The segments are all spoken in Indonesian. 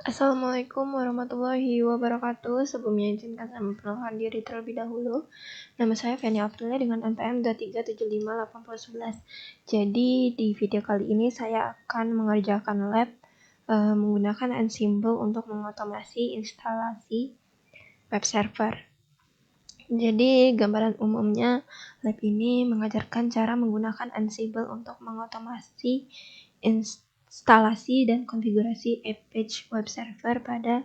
Assalamualaikum warahmatullahi wabarakatuh. Sebelumnya izinkan saya memperkenalkan diri terlebih dahulu. Nama saya Feni Abdullah dengan NPM 23758011. Jadi di video kali ini saya akan mengerjakan lab menggunakan Ansible untuk mengotomasi instalasi web server. Jadi gambaran umumnya lab ini mengajarkan cara menggunakan Ansible untuk mengotomasi instalasi dan konfigurasi Apache web server pada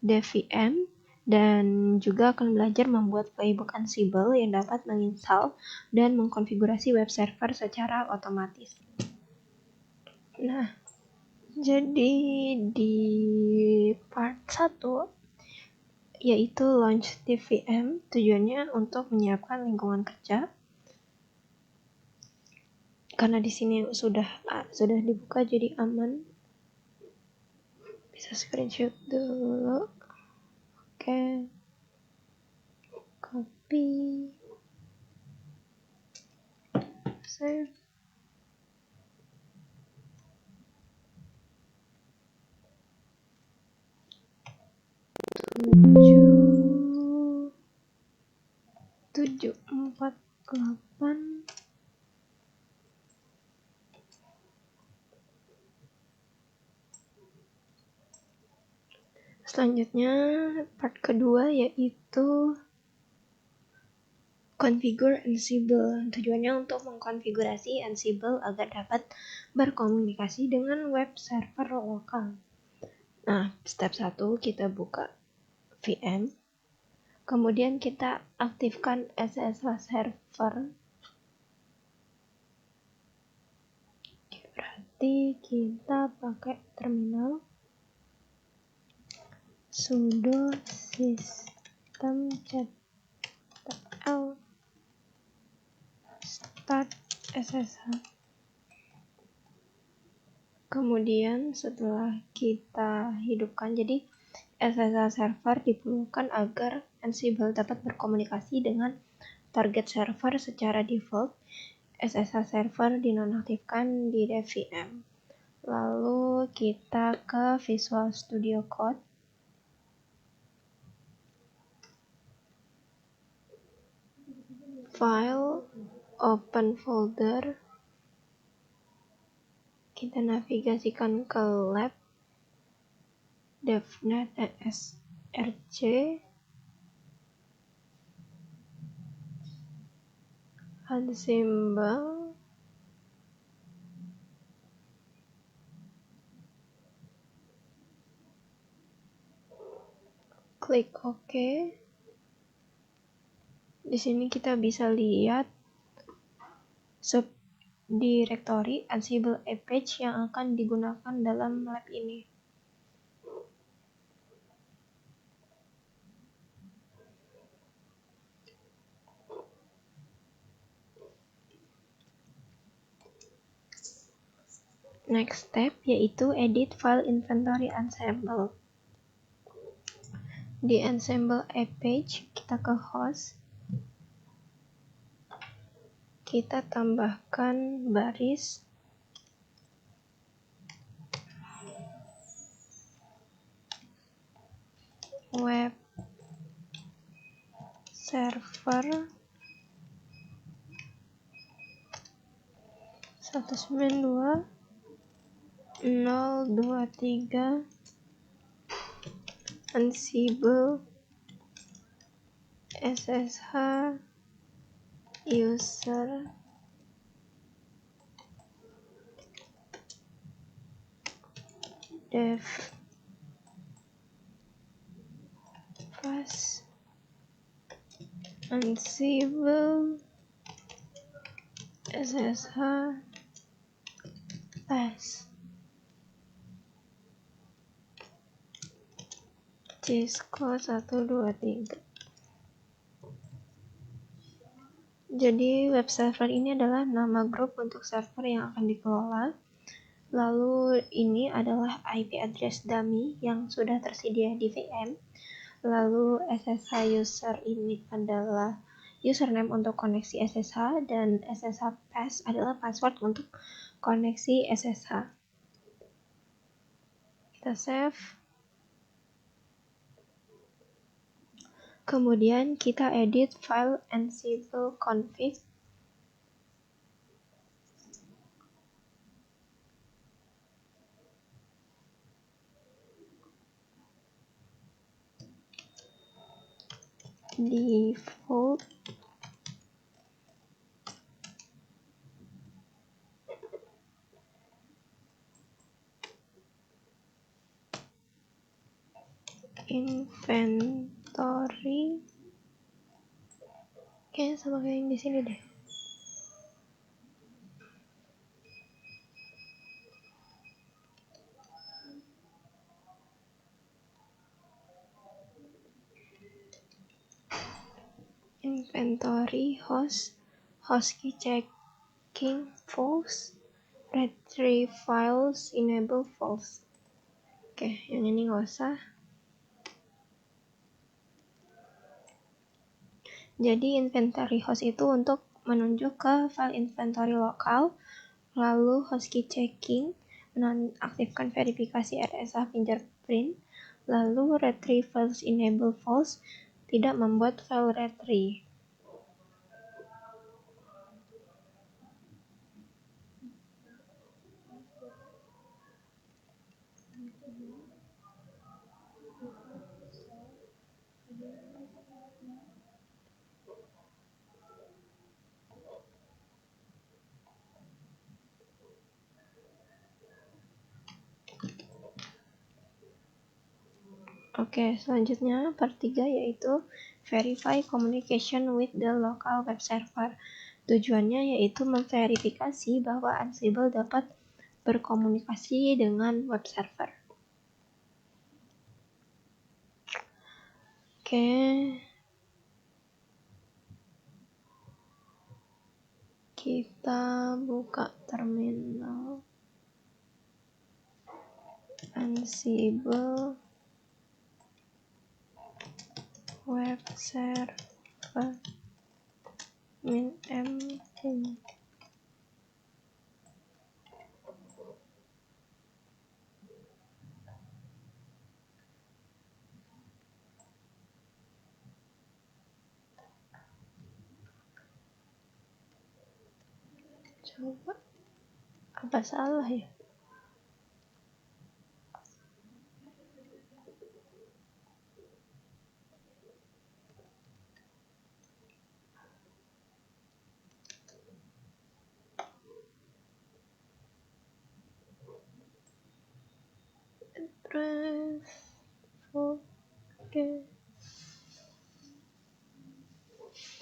DVM, dan juga akan belajar membuat playbook Ansible yang dapat menginstal dan mengkonfigurasi web server secara otomatis. Nah, jadi di part 1 yaitu launch DVM, tujuannya untuk menyiapkan lingkungan kerja. Karena di sini sudah dibuka jadi aman. Bisa screenshot dulu. Oke. Copy. Save. tujuh empat 8. Selanjutnya part kedua yaitu configure Ansible. Tujuannya untuk mengkonfigurasi Ansible agar dapat berkomunikasi dengan web server lokal. Nah, step 1 kita buka VM. Kemudian kita aktifkan SSH server. Berarti kita pakai terminal sudo systemctl start SSH. Kemudian setelah kita hidupkan, jadi SSH server diperlukan agar Ansible dapat berkomunikasi dengan target server secara default. SSH server dinonaktifkan di DVM. Lalu kita ke Visual Studio Code. File, open folder. Kita navigasikan ke lab, devnet esrc, Ansible, klik OK. Di sini kita bisa lihat subdirektori Ansible Apache yang akan digunakan dalam lab ini. Next step yaitu edit file inventory Ansible. Di Ansible Apache kita ke host. Kita tambahkan baris web server 192.023 Ansible SSH user dev pass Ansible SSH pass Cisco 123. Jadi web server ini adalah nama grup untuk server yang akan dikelola. Lalu ini adalah IP address dummy yang sudah tersedia di VM. Lalu SSH user ini adalah username untuk koneksi SSH, dan SSH pass adalah password untuk koneksi SSH. kita save. Kemudian kita edit file ansible config. Default inventory. Kayaknya sama kayak yang di sini deh. Inventory host key checking false, retrieve files enable false. Oke, yang ini nggak usah. Jadi inventory host itu untuk menunjuk ke file inventory lokal, lalu host key checking menonaktifkan verifikasi RSA fingerprint, lalu retrieve files enable false tidak membuat file retrieve. Oke, selanjutnya part 3 yaitu verify communication with the local web server. Tujuannya yaitu memverifikasi bahwa Ansible dapat berkomunikasi dengan web server. Oke. Kita buka terminal Ansible web server min-m ping. Coba apa salah ya? Terus oke.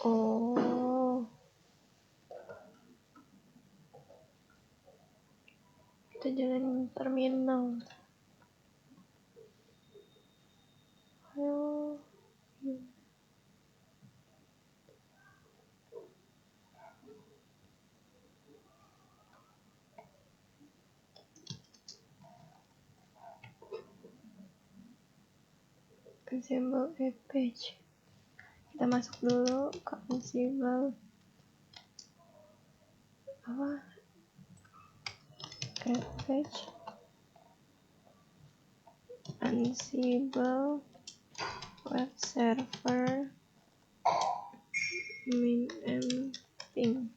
Oh, kita jalan terminal. Oh, Ansible app page. Kita masuk dulu ke Ansible app page. Ansible web server min-m ping.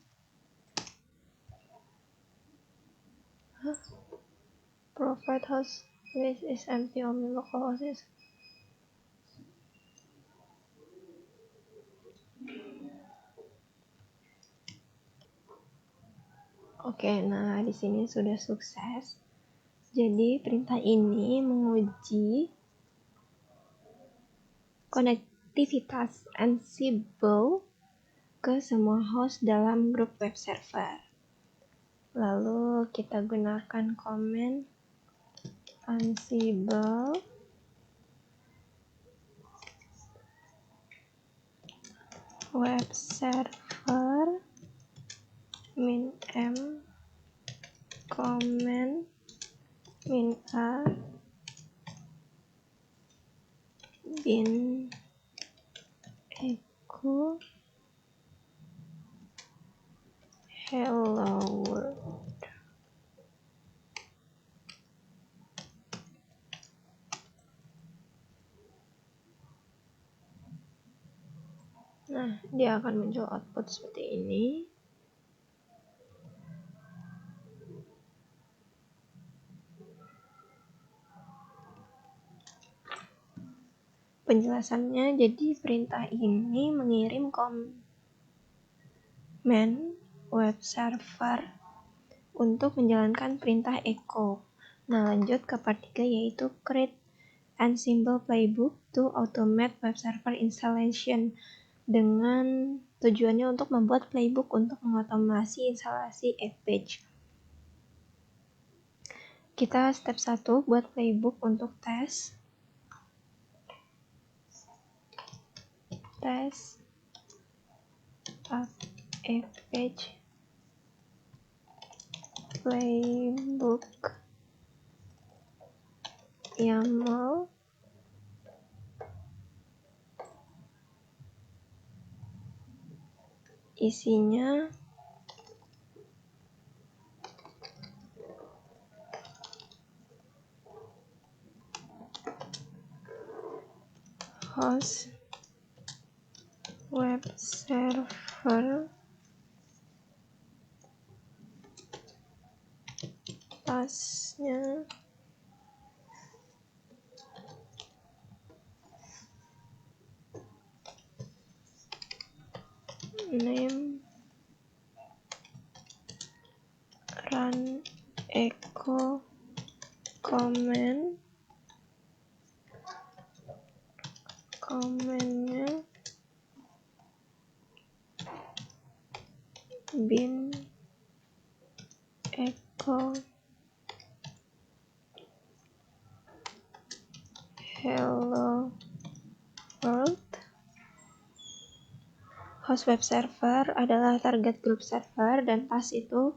Provide host list is empty only localhost. Oke, nah di sini sudah sukses. Jadi perintah ini menguji konektivitas Ansible ke semua host dalam grup web server. Lalu kita gunakan command Ansible web server min-m command min-a bin echo hello world. Nah, dia akan muncul output seperti ini. Penjelasannya, jadi perintah ini mengirim command web server untuk menjalankan perintah echo. Nah, lanjut ke part 3, yaitu create Ansible playbook to automate web server installation, dengan tujuannya untuk membuat playbook untuk mengotomasi instalasi Appage. Kita step 1 buat playbook untuk tes Appage playbook YAML isinya host web server tasnya name run echo komennya bin echo hello world. Host web server adalah target group server, dan task itu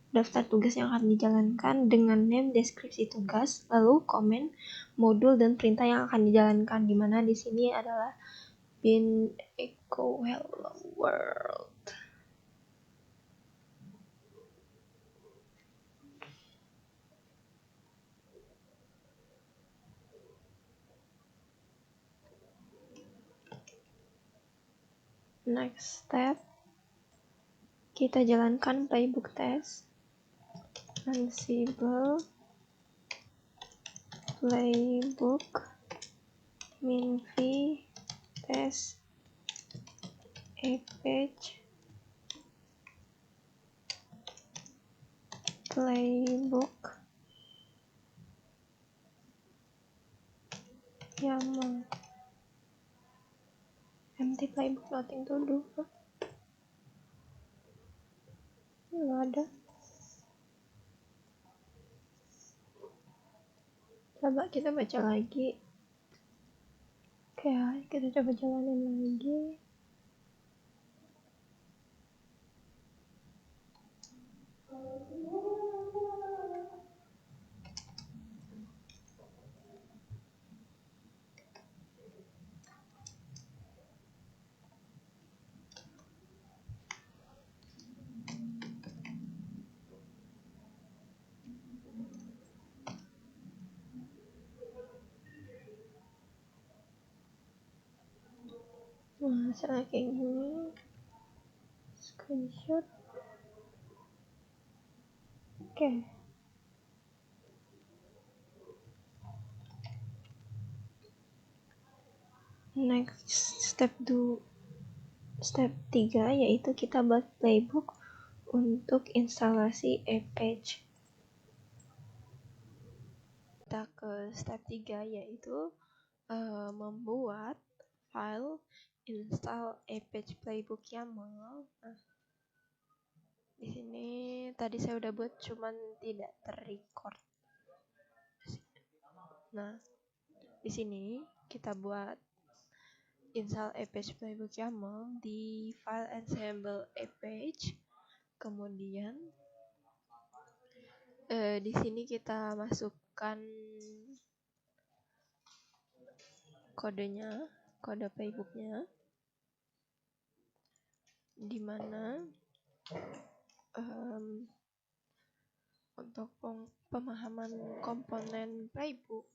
daftar tugas yang akan dijalankan dengan name, deskripsi tugas, lalu komen, modul, dan perintah yang akan dijalankan, di mana di sini adalah bin echo hello world. Next step, kita jalankan playbook test Ansible playbook minv test Appage playbook YAML empty playbook nothing to do. Nggak ada. Coba kita baca lagi. Oke, kita coba jalanin lagi. Nah, hasilnya kayak gini. Screenshot. Oke. Next step 3, yaitu kita buat playbook untuk instalasi Appage. Kita ke step 3, yaitu membuat file install Appage playbook YAML. Nah, di sini tadi saya udah buat, cuman tidak terrecord. Nah, di sini kita buat install Appage playbook YAML di file Ansible Appage. Kemudian di sini kita masukkan kodenya, kode playbooknya, di mana untuk pemahaman komponen playbook,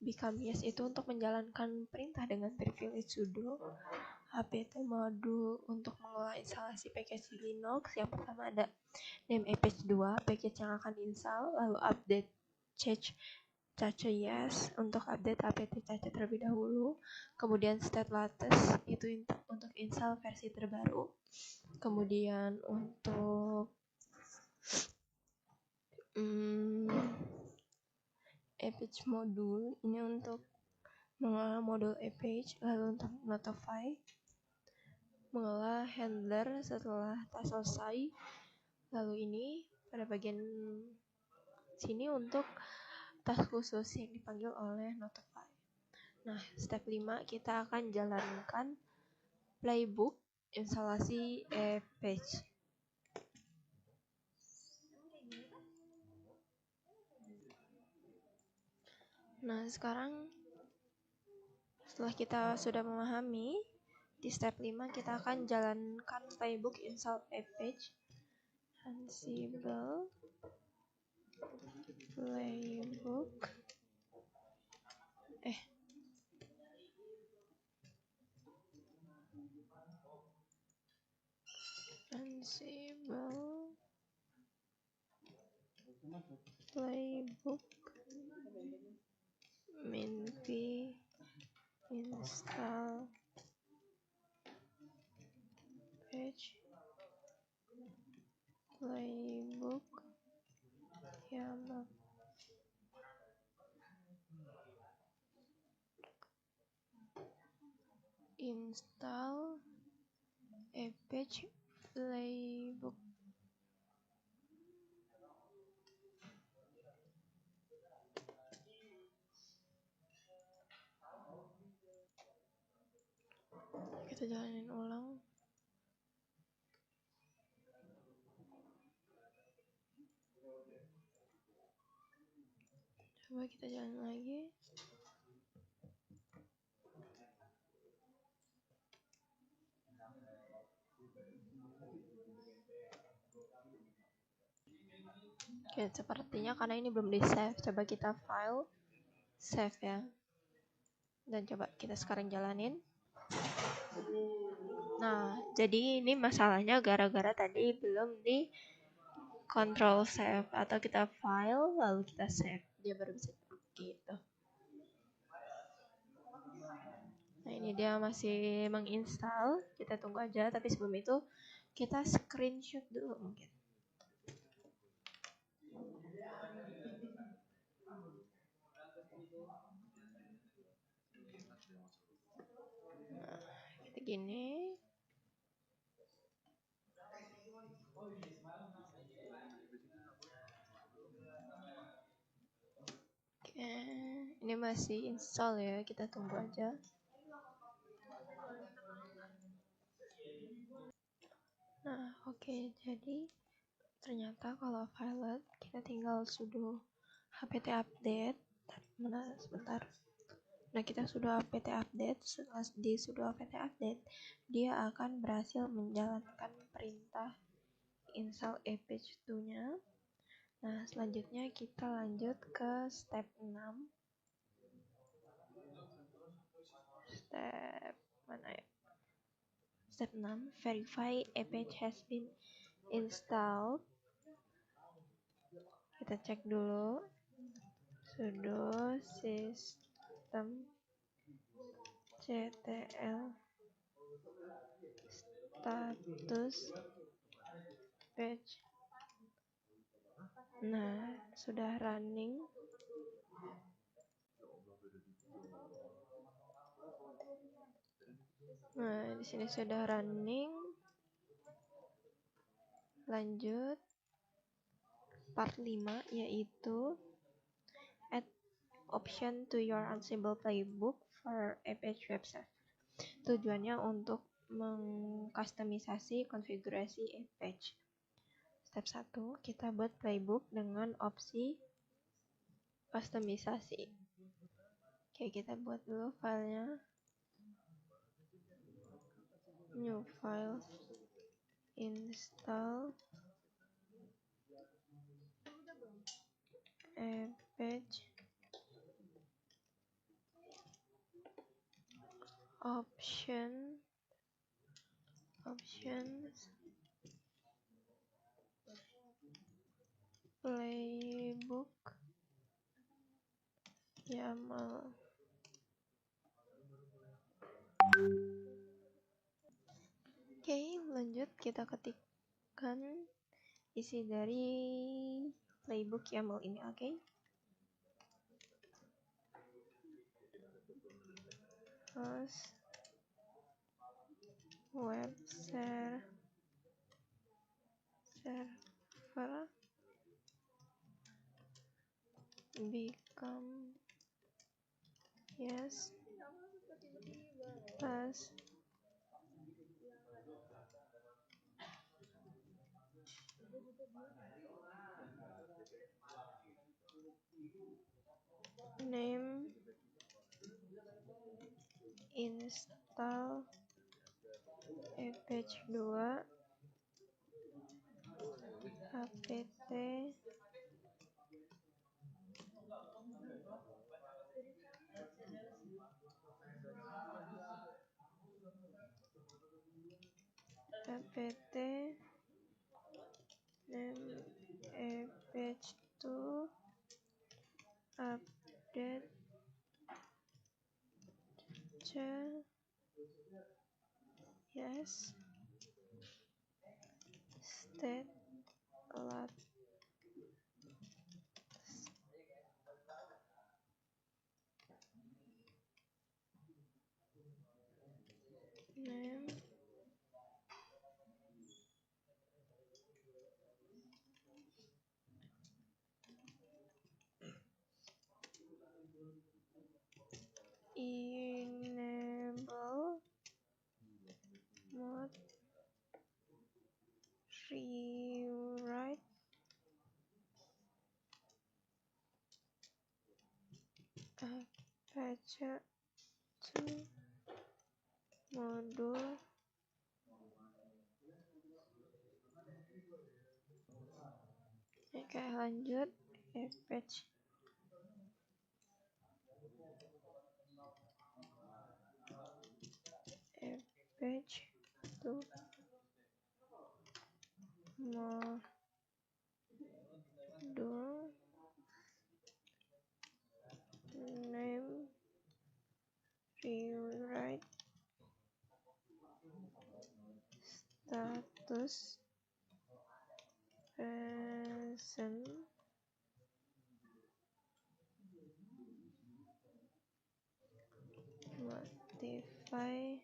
become yes itu untuk menjalankan perintah dengan privilege sudo, apt modul untuk mengolah instalasi package Linux. Yang pertama ada name package 2, package yang akan install, lalu update change cache yes untuk update apt cache terlebih dahulu, kemudian state latest itu untuk install versi terbaru, kemudian untuk package modul ini untuk mengolah modul package, lalu untuk notify mengolah handler setelah tas selesai, lalu ini pada bagian sini untuk tas khusus yang dipanggil oleh notify. Nah, step 5 kita akan jalankan playbook instalasi package. Nah, sekarang setelah kita sudah memahami di step 5 kita akan jalankan playbook install package. Ansible playbook Ansible playbook minp install page playbook YAML install page playbook. Kita jalanin ulang. Coba kita jalan lagi. Oke, sepertinya karena ini belum di save, coba kita file save ya, dan coba kita sekarang jalanin. Nah, jadi ini masalahnya gara-gara tadi belum di control save, atau kita file lalu kita save, dia baru bisa gitu. Nah, ini dia masih menginstal, kita tunggu aja, tapi sebelum itu kita screenshot dulu mungkin. Nah, kita gini. Oke, ini masih install ya, kita tunggu aja. Nah, oke, jadi ternyata kalau pilot kita tinggal sudo apt update. Sebentar. Nah, kita sudo apt update. Setelah di sudo apt update, dia akan berhasil menjalankan perintah install package 2-nya. Nah, selanjutnya kita lanjut ke step 6. Step mana ya? Step 6, verify package has been installed. Kita cek dulu sudo system ctl status patch. Nah, sudah running. Nah, di sini sudah running. Lanjut part 5, yaitu add option to your Ansible playbook for Apache Web Server. Tujuannya untuk mengkustomisasi konfigurasi Apache. Step 1, kita buat playbook dengan opsi kustomisasi. Oke, kita buat dulu filenya. New file, install Apache option Destinations, Playbook, YAML. Oke, lanjut kita ketikkan isi dari playbook YAML ini, oke? Terus web server become yes plus name install Apache 2 apt apt name Apache 2 update yes state lat name enable mode rewrite Apache 2 modul oke, lanjut Apache Apache 2 modul name rewrite status present modify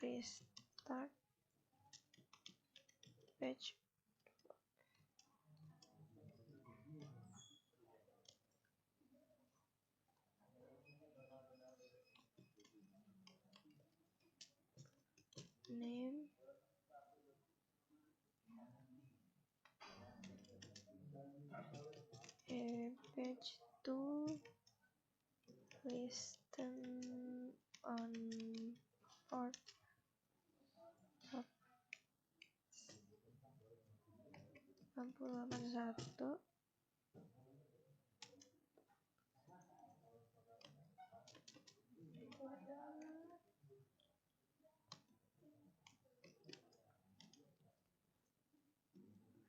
restart page name Apache 2 listen on port 8081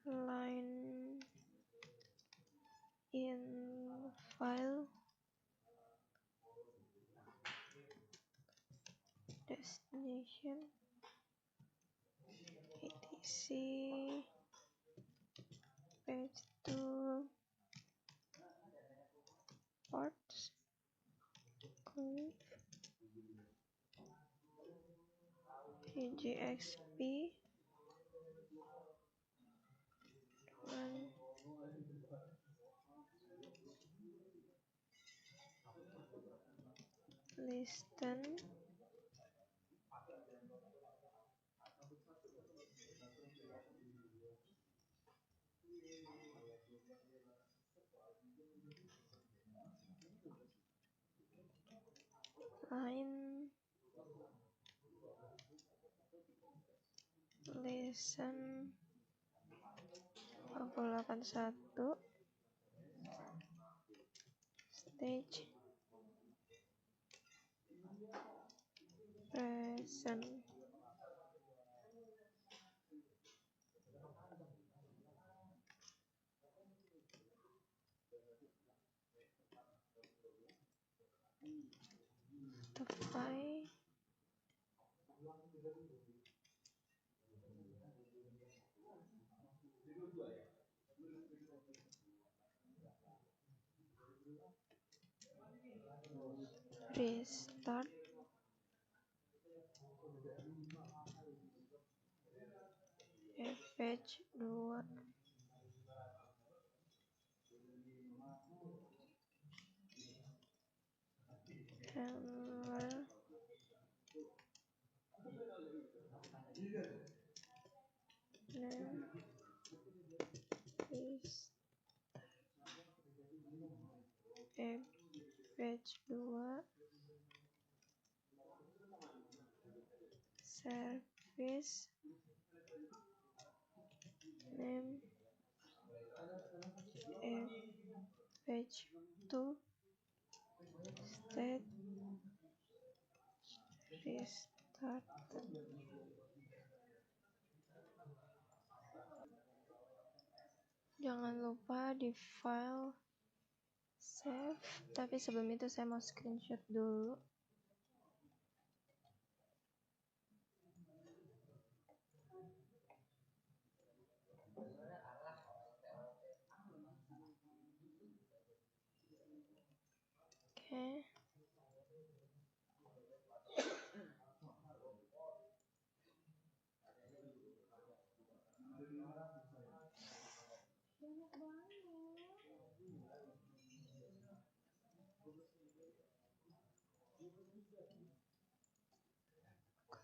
line in file destination etc page 2 ports PGXP and listen line listen 4081 stage present. Apply. Restart. Page 2 error name is page 2 service name page 2 state restart. Jangan lupa di file save, tapi sebelum itu saya mau screenshot dulu. Oke.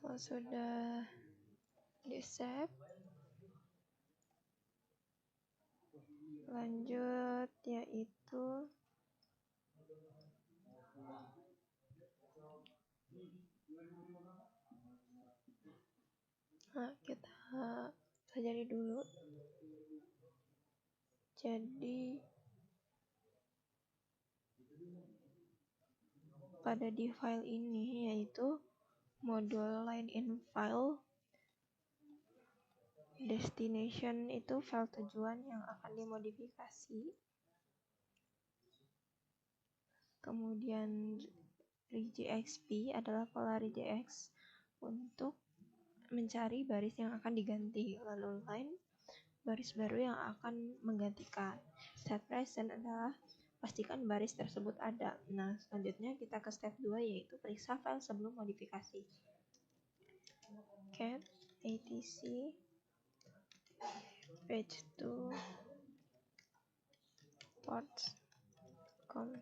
Kalau sudah di save, lanjut yaitu kita pelajari dulu. Jadi pada di file ini yaitu modul line in file, destination itu file tujuan yang akan dimodifikasi, kemudian regexp adalah pola regex untuk mencari baris yang akan diganti, lalu line baris baru yang akan menggantikan. Set present adalah pastikan baris tersebut ada. Nah, selanjutnya kita ke step 2 yaitu periksa file sebelum modifikasi. Cat etc page 2 ports com.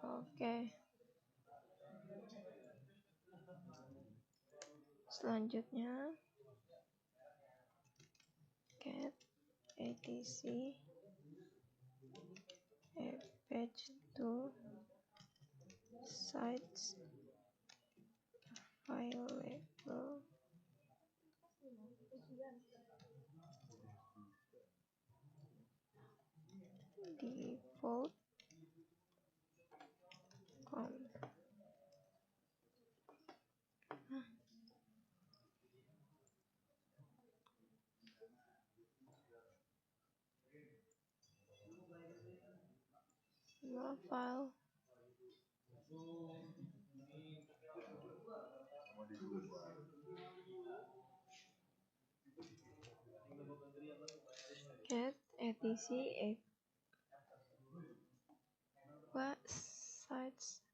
Oke. Selanjutnya cat etc page 2 sites file label default com. New file cat etc sites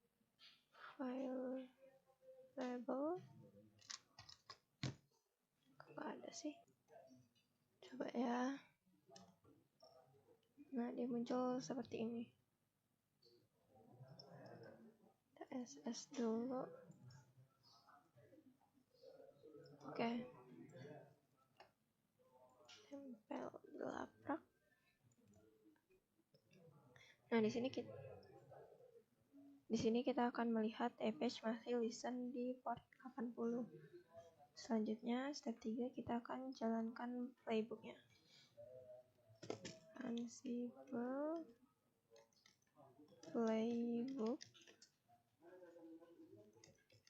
file label. Kok ada sih, coba ya. Nah, dia muncul seperti ini. Kita SS dulu. Oke. Tempel gelaprak. Nah, di sini kita Di sini kita akan melihat Apache masih listen di port 80. Selanjutnya, step 3 kita akan jalankan playbooknya. Ansible playbook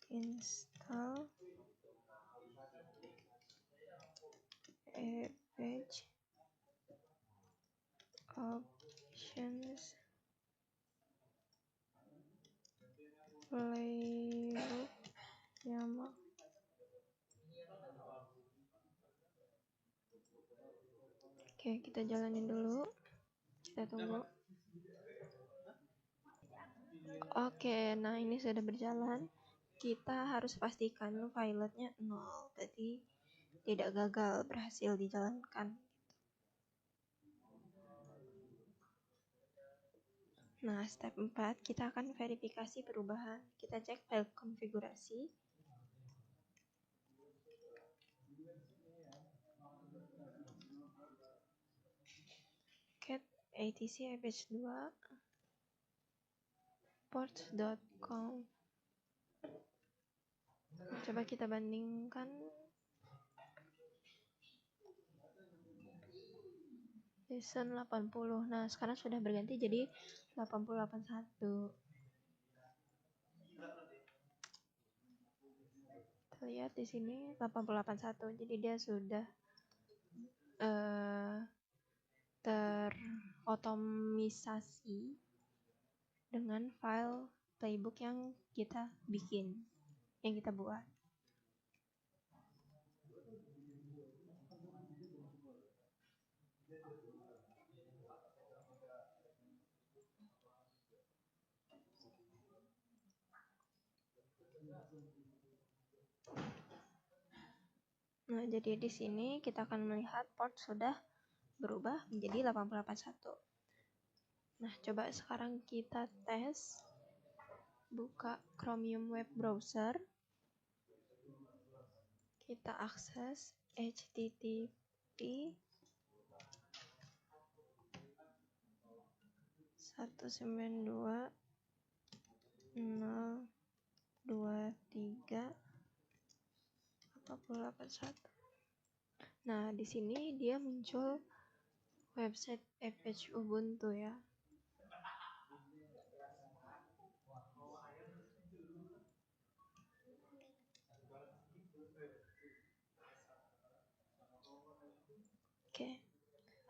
install Apache options playbook YAML. Oke, kita jalanin dulu. Kita tunggu. Oke, nah ini sudah berjalan. Kita harus pastikan pilotnya 0, berarti tidak gagal, berhasil dijalankan. Nah, step 4 kita akan verifikasi perubahan. Kita cek file konfigurasi. Cat atc apache 2 ports.conf. Coba kita bandingkan. Listen 80. Nah, sekarang sudah berganti jadi 8081. Kita lihat di sini 8081. Jadi dia sudah terotomisasi dengan file playbook yang kita bikin, yang kita buat. Nah, jadi di sini kita akan melihat port sudah berubah menjadi 8081. Nah, coba sekarang kita tes. Buka Chromium web browser. Kita akses http satu sembilan dua nol dua tiga 8081. Nah, di sini dia muncul website Apache Ubuntu ya. Oke.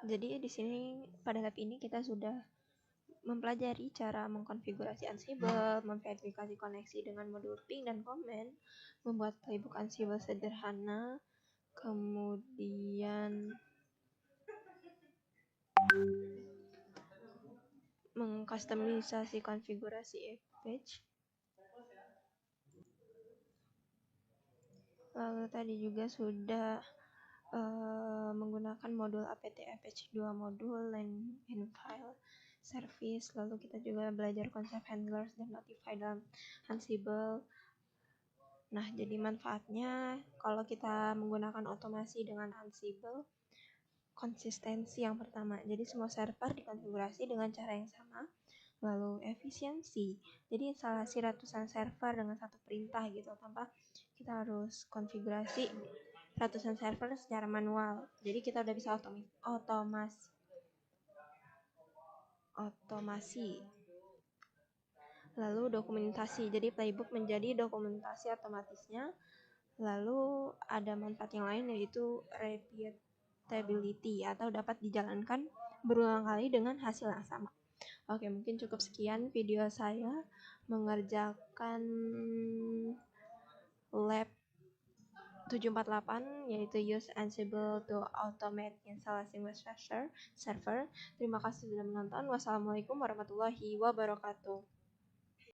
Jadi di sini pada lab ini kita sudah mempelajari cara mengkonfigurasi Ansible, memverifikasi koneksi dengan modul ping dan command, membuat playbook Ansible sederhana, kemudian mengkustomisasi konfigurasi Apache. Lalu tadi juga sudah menggunakan modul apt apache 2 modul line and file service. Lalu kita juga belajar konsep handlers dan notify dalam Ansible. Nah, jadi manfaatnya kalau kita menggunakan otomasi dengan Ansible, konsistensi yang pertama. Jadi semua server dikonfigurasi dengan cara yang sama. Lalu efisiensi. Jadi instalasi ratusan server dengan satu perintah gitu, tanpa kita harus konfigurasi ratusan server secara manual. Jadi kita udah bisa otomasi. Lalu dokumentasi. Jadi playbook menjadi dokumentasi otomatisnya. Lalu ada manfaat yang lain, yaitu repeatability atau dapat dijalankan berulang kali dengan hasil yang sama. Oke, mungkin cukup sekian video saya mengerjakan lab 748, yaitu use Ansible to automate installation web server. Terima kasih sudah menonton. Wassalamualaikum warahmatullahi wabarakatuh.